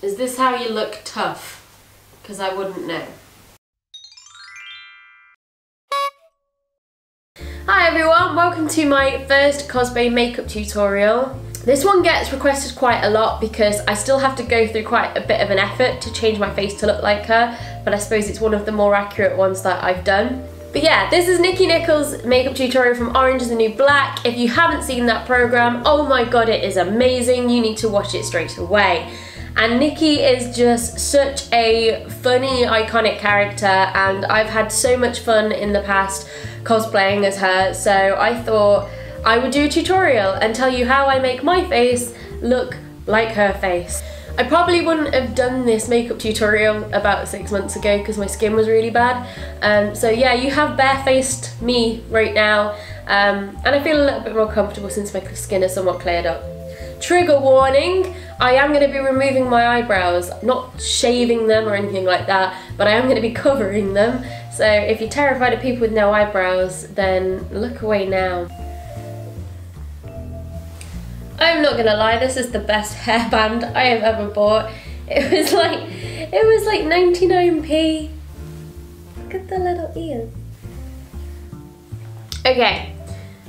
Is this how you look tough? Because I wouldn't know. Hi everyone, welcome to my first cosplay makeup tutorial. This one gets requested quite a lot because I still have to go through quite a bit of an effort to change my face to look like her, but I suppose it's one of the more accurate ones that I've done. But yeah, this is Nicky Nichols' makeup tutorial from Orange is the New Black. If you haven't seen that program, oh my god, it is amazing. You need to watch it straight away. And Nicky is just such a funny, iconic character, and I've had so much fun in the past cosplaying as her, so I thought I would do a tutorial and tell you how I make my face look like her face. I probably wouldn't have done this makeup tutorial about 6 months ago because my skin was really bad. So yeah, you have barefaced me right now, and I feel a little bit more comfortable since my skin is somewhat cleared up. Trigger warning, I am going to be removing my eyebrows, not shaving them or anything like that, but I am going to be covering them. So if you're terrified of people with no eyebrows, then look away now. I'm not gonna lie, this is the best hairband I have ever bought. It was like 99p. Look at the little ears. Okay,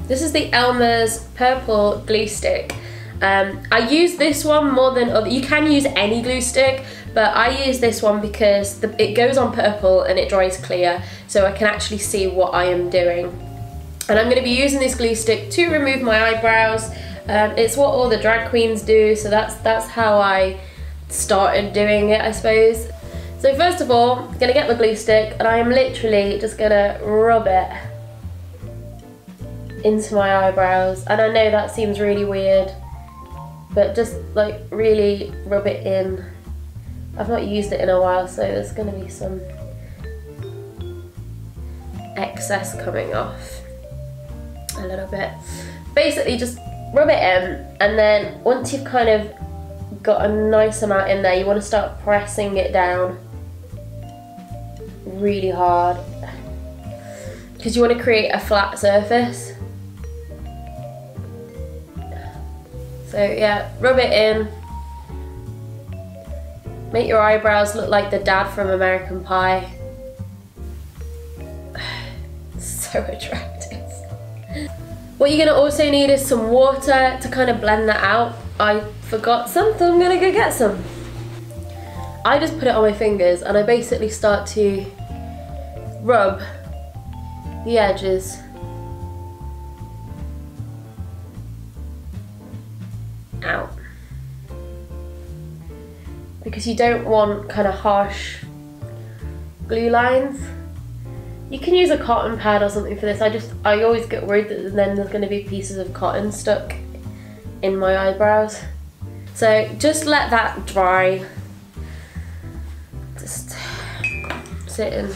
this is the Elmer's purple glue stick. I use this one more than other. You can use any glue stick, but I use this one because it goes on purple and it dries clear, so I can actually see what I am doing. And I'm going to be using this glue stick to remove my eyebrows. It's what all the drag queens do, so that's how I started doing it, I suppose. So first of all, I'm going to get my glue stick and I am literally just going to rub it into my eyebrows. And I know that seems really weird, but just like really rub it in. I've not used it in a while, so there's going to be some excess coming off a little bit. Basically just rub it in, and then once you've kind of got a nice amount in there, you want to start pressing it down really hard because you want to create a flat surface. So yeah, rub it in. Make your eyebrows look like the dad from American Pie. So attractive. What you're gonna also need is some water to kind of blend that out. I forgot some, so I'm gonna go get some. I just put it on my fingers and I basically start to rub the edges. Out. Because you don't want kind of harsh glue lines. You can use a cotton pad or something for this. I always get worried that then there's going to be pieces of cotton stuck in my eyebrows. So just let that dry. Just sit in.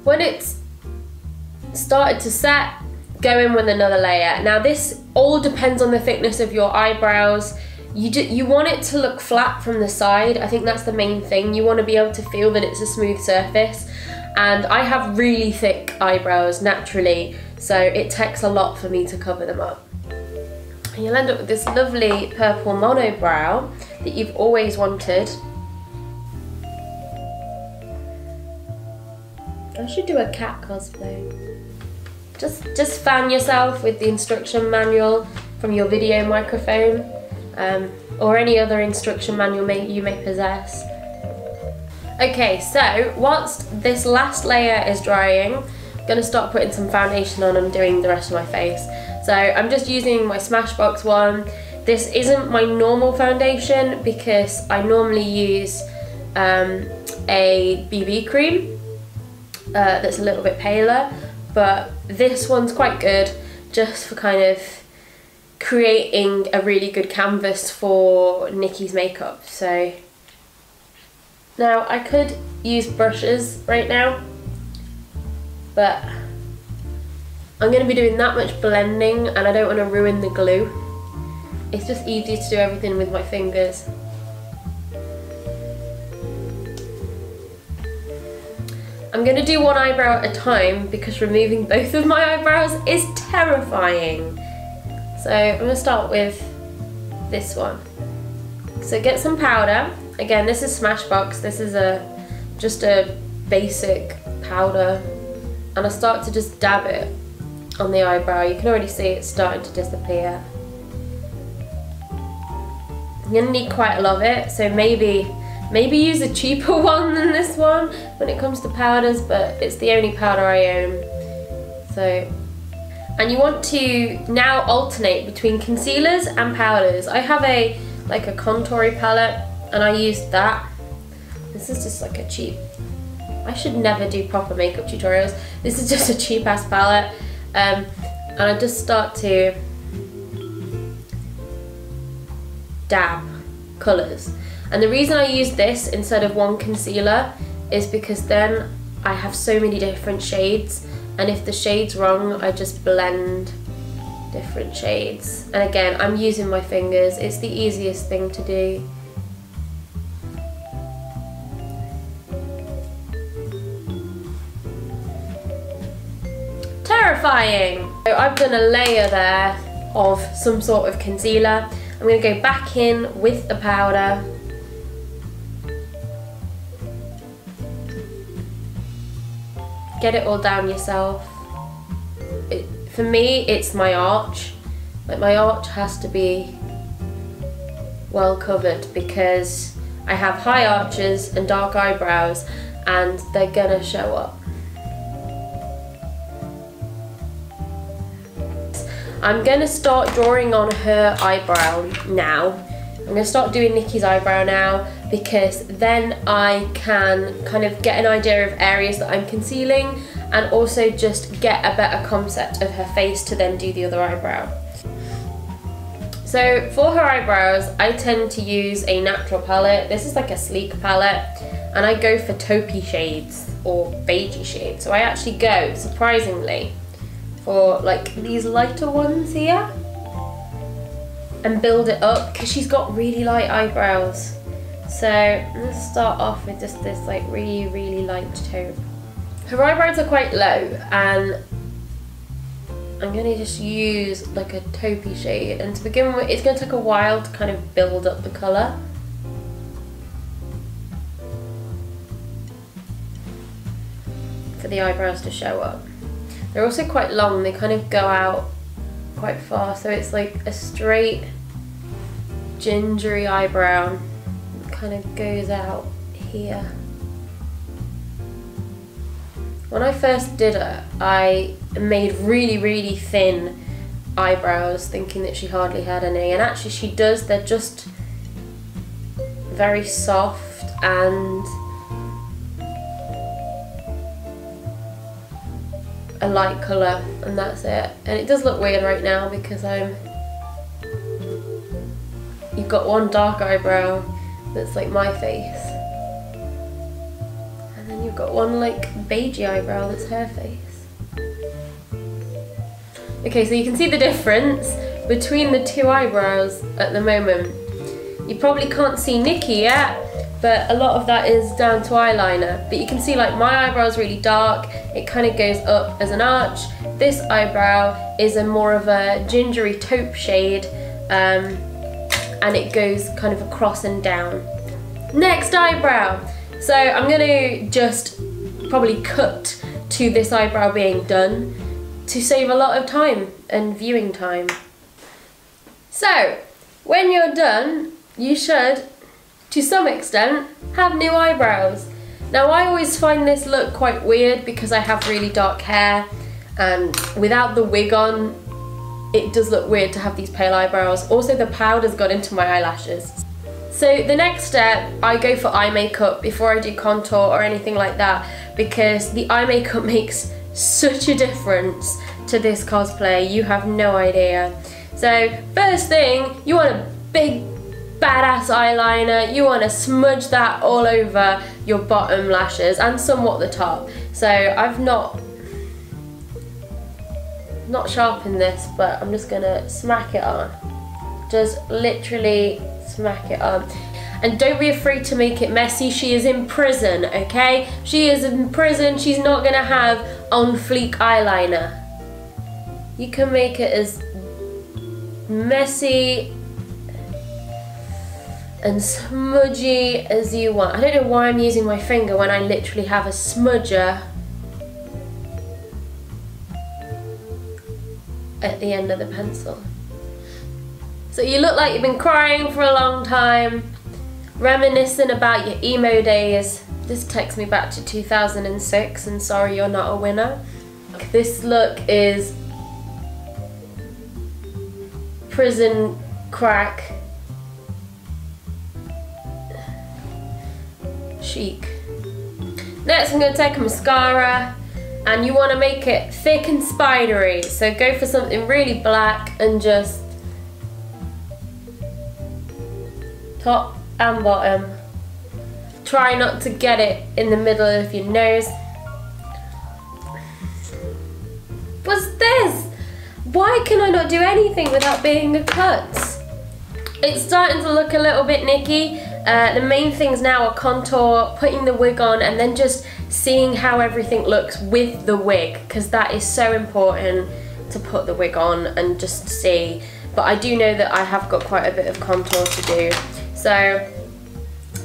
When it's started to set, go in with another layer. Now this all depends on the thickness of your eyebrows. You want it to look flat from the side. I think that's the main thing. You want to be able to feel that it's a smooth surface. And I have really thick eyebrows naturally, so it takes a lot for me to cover them up. And you'll end up with this lovely purple monobrow that you've always wanted. I should do a cat cosplay. Just fan yourself with the instruction manual from your video microphone. Or any other instruction manual you may possess. Okay, so whilst this last layer is drying, I'm going to start putting some foundation on and doing the rest of my face. So I'm just using my Smashbox one. This isn't my normal foundation because I normally use a BB cream that's a little bit paler, but this one's quite good just for kind of creating a really good canvas for Nicky's makeup. So now I could use brushes right now, but I'm going to be doing that much blending and I don't want to ruin the glue. It's just easier to do everything with my fingers. I'm going to do one eyebrow at a time because removing both of my eyebrows is terrifying. So I'm going to start with this one. So get some powder. Again, this is Smashbox. This is just a basic powder. And I start to just dab it on the eyebrow. You can already see it's starting to disappear. You're going to need quite a lot of it, so maybe use a cheaper one than this one when it comes to powders, but it's the only powder I own. So, and you want to now alternate between concealers and powders. I have a contouring palette and I used that. This is just like a cheap, I should never do proper makeup tutorials. This is just a cheap ass palette. And I just start to dab colours. And the reason I use this instead of one concealer is because then I have so many different shades, and if the shade's wrong I just blend different shades. And again, I'm using my fingers, it's the easiest thing to do. Terrifying! So I've done a layer there of some sort of concealer. I'm going to go back in with the powder. Get it all down yourself. For me, it's my arch. Like, my arch has to be well covered because I have high arches and dark eyebrows and they're gonna show up. I'm going to start drawing on her eyebrow now. I'm going to start doing Nicky's eyebrow now because then I can kind of get an idea of areas that I'm concealing and also just get a better concept of her face to then do the other eyebrow. So for her eyebrows, I tend to use a natural palette. This is like a sleek palette and I go for taupey shades or beigey shades. So I actually go, surprisingly, for like these lighter ones here and build it up because she's got really light eyebrows. So let's start off with just this like really light taupe. Her eyebrows are quite low and I'm going to just use like a taupey shade, and to begin with it's going to take a while to kind of build up the colour. For the eyebrows to show up. They're also quite long, they kind of go out quite far, so it's like a straight gingery eyebrow. It kind of goes out here. When I first did it, I made really thin eyebrows thinking that she hardly had any, and actually she does. They're just very soft and a light colour, and that's it. And it does look weird right now because you've got one dark eyebrow that's like my face, and then you've got one like beigey eyebrow that's her face. Okay, so you can see the difference between the two eyebrows at the moment. You probably can't see Nicky yet, but a lot of that is down to eyeliner. But you can see like my eyebrow is really dark, it kind of goes up as an arch. This eyebrow is a more of a gingery taupe shade, and it goes kind of across and down. Next eyebrow. So I'm going to just probably cut to this eyebrow being done to save a lot of time and viewing time. So when you're done, you should, to some extent, have new eyebrows. Now I always find this look quite weird because I have really dark hair, and without the wig on it does look weird to have these pale eyebrows. Also the powder's got into my eyelashes. So the next step, I go for eye makeup before I do contour or anything like that, because the eye makeup makes such a difference to this cosplay, you have no idea. So first thing, you want a big badass eyeliner. You want to smudge that all over your bottom lashes and somewhat the top. So I've not sharpened this, but I'm just gonna smack it on. Just literally smack it on. And don't be afraid to make it messy. She is in prison, okay? She is in prison. She's not gonna have on fleek eyeliner. You can make it as messy and smudgy as you want. I don't know why I'm using my finger when I literally have a smudger at the end of the pencil. So you look like you've been crying for a long time, reminiscing about your emo days. This takes me back to 2006 and sorry you're not a winner. This look is prison crack chic. Next I'm going to take a mascara, and you want to make it thick and spidery, so go for something really black and just top and bottom. Try not to get it in the middle of your nose. What's this? Why can I not do anything without being a cut? It's starting to look a little bit Nicky. The main things now are contour, putting the wig on, and then just seeing how everything looks with the wig, because that is so important to put the wig on and just see. But I do know that I have got quite a bit of contour to do. So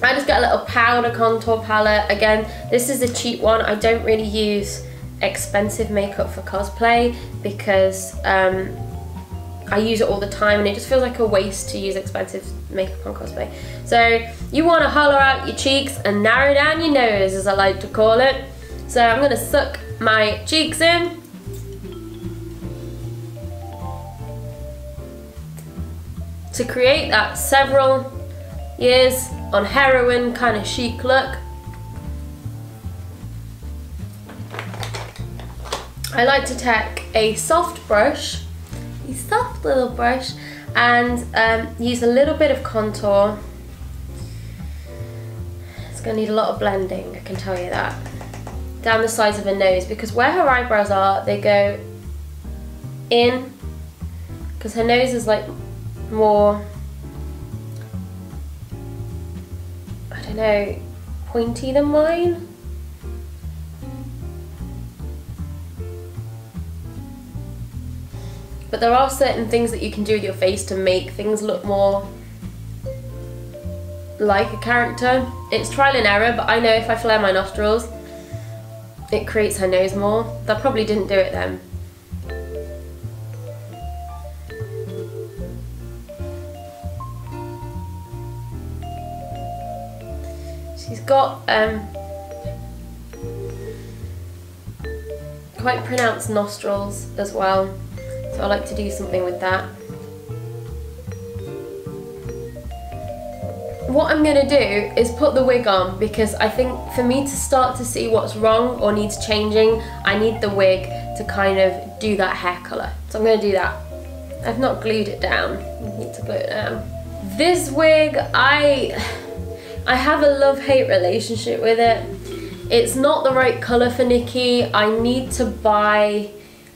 I just got a little powder contour palette. Again, this is a cheap one. I don't really use expensive makeup for cosplay because I use it all the time and it just feels like a waste to use expensive makeup on cosplay. So you want to hollow out your cheeks and narrow down your nose, as I like to call it. So I'm going to suck my cheeks in. To create that several years on heroin kind of chic look. I like to take a soft brush, a soft little brush, and use a little bit of contour. It's going to need a lot of blending, I can tell you that. Down the sides of her nose, because where her eyebrows are, they go in, because her nose is like more, I don't know, pointy than mine. But there are certain things that you can do with your face to make things look more like a character. It's trial and error, but I know if I flare my nostrils, it creates her nose more. That probably didn't do it then. She's got quite pronounced nostrils as well. So I like to do something with that. What I'm going to do is put the wig on, because I think for me to start to see what's wrong or needs changing, I need the wig to kind of do that hair colour. So I'm going to do that. I've not glued it down. I need to glue it down. This wig, I have a love-hate relationship with it. It's not the right colour for Nicky. I need to buy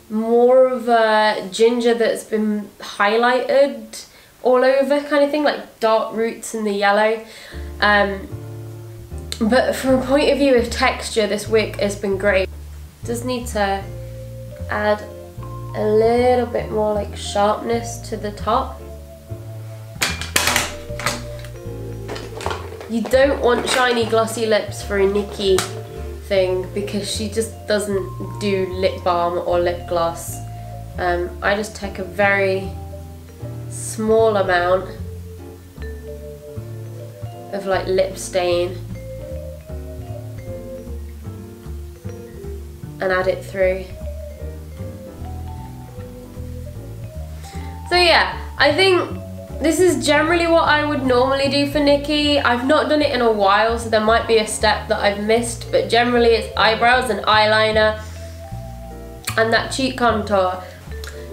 more of a ginger that's been highlighted all over kind of thing, like dark roots in the yellow. But from a point of view of texture, this wig has been great. Just need to add a little bit more like sharpness to the top. You don't want shiny glossy lips for a Nicky thing, because she just doesn't do lip balm or lip gloss. I just take a very small amount of like lip stain and add it through. So yeah, I think this is generally what I would normally do for Nicky. I've not done it in a while, so there might be a step that I've missed, but generally it's eyebrows and eyeliner and that cheek contour.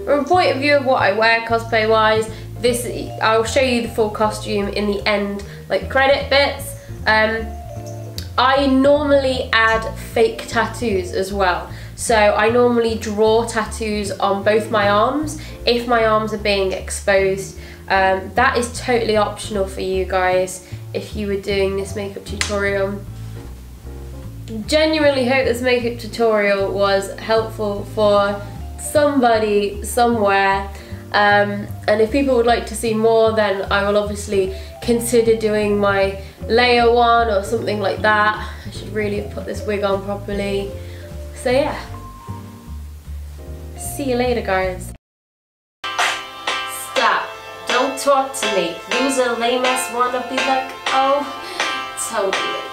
From a point of view of what I wear cosplay wise, this, I'll show you the full costume in the end, like credit bits. I normally add fake tattoos as well. So I normally draw tattoos on both my arms if my arms are being exposed. That is totally optional for you guys if you were doing this makeup tutorial. Genuinely hope this makeup tutorial was helpful for somebody somewhere. And if people would like to see more, then I will obviously consider doing my layer one or something like that. I should really have put this wig on properly. So yeah, see you later guys. Stop, don't talk to me. Loser, lame ass wanna be like, oh, totally.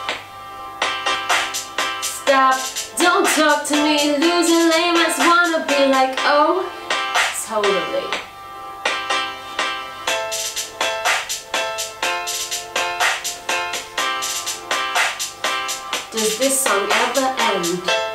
Stop, don't talk to me. Loser, lame ass wanna be like, oh, totally. Does this song ever end?